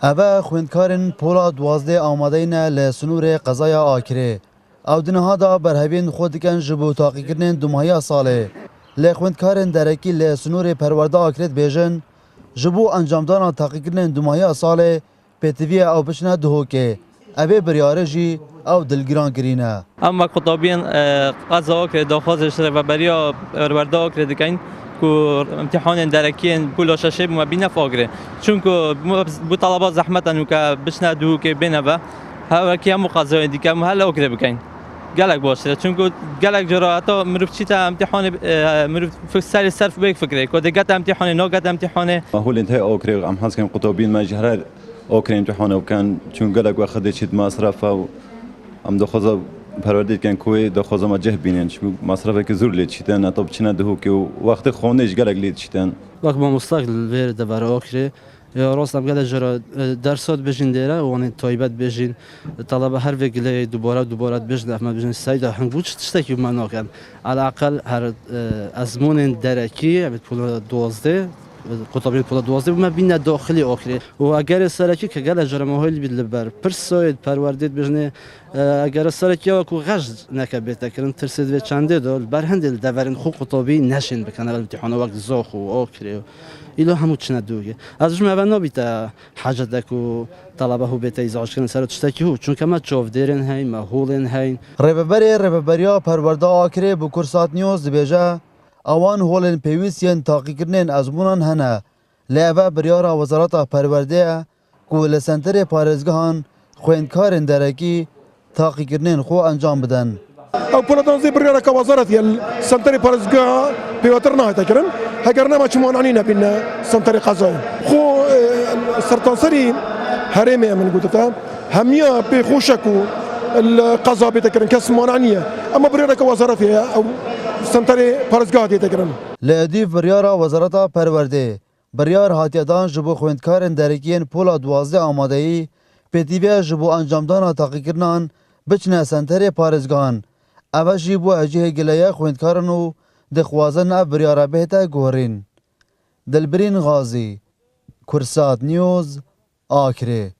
اوه خوندکارن پولا 12 آمادین لسنور قضای آکره او دنها دا برهبین خودکن جبو تاقی کردن دماهی ساله لخوندکارن درکی لسنور پرورده آکرت بیجن جبو انجامدان تاقی کردن دماهی ساله پتوی او بشنه دهوکه اوه بریاره جی او دلگران کرینه اما خطابین قضا آکره داخوازش و بریا پرورده آکره دکن که امتحان درکین پول ششه ما بینه فاگره چون که بو طلبات زحمتن که بشنه دو که بینه و هر کی هم قضا دیگه هم هلا آکره بکن گلک باشه چون که گلک جرا حتی مروف چی تا امتحان مروف فکر صرف بیک فکره که دیگه امتحان ناگت امتحان هول انتهاء آکره ام حس کن قطابین مجهر آکره امتحان وکن چون گلک وقت چید مصرف و ام دخوازا پروردید کن کوی دخوازا ما جه بینن چون مصرفه که زور لید چیتن اطاب چنه دهو که وقت خونهش گلک لید چیتن وقت ما مستقل ویر دبر آکره یا راست هم گله جرا درسات بجین دیره و آن تایبت بجین طلبه هر وگله دوباره بجین احمد بجین سعید هنگوچ تشتکی من نکن على الاقل هر ازمون درکی پول 12 قطابین پول 12 ما بین داخلی آخری و اگر سرکی که گله جرا ماهیل بید لبر پرساید پروردید بجنه اگر سرکی ها کو غش نکبیت کردن ترسید و چنده دال برهندل دورن خو قطابی نشین بکنه امتحان وقت زاخ و آخری ایلو همو چنه دوگه ازش ما نبیت حاجت دکو طلبه هو بیت ایزاش کردن سر تشتکی هو چون که ما چوف دیرن هی ما هولن هی رببریا پرورده آکره بو کرسات نیوز بیجه اوان هولن پیویسین تاقی کردن ازمونان هنه لیوه بریارا وزارت پرورده که لسنتر پارزگاهان خویندکارن درکی تاقی کردن خو انجام بدن او پولادانزی بریارا که وزارت یل سنتر پارزگاه پیوتر نهایت کرن هگر نما چمان عنی نبین سنتر قضای خو سرطانسری هرمه من گوتتا همیا به خوشکو القضاء بيتكرن كسمان عنيه اما بريرك وزارتها او سنتري پارزگاه ديتكرن لادیف بریارا وزارت پرورده بریار هاتیدان جبو خویندکارن درکین پولا 12 آمادهی پتیوی جبو انجامدان تاقی کرنان بچنه سنتر پارزگاهان اوه جیبو اجیه گلیه خویندکارن و دخوازن اف بریارا بهتا گورین دلبرین غازی کرسات نیوز آکره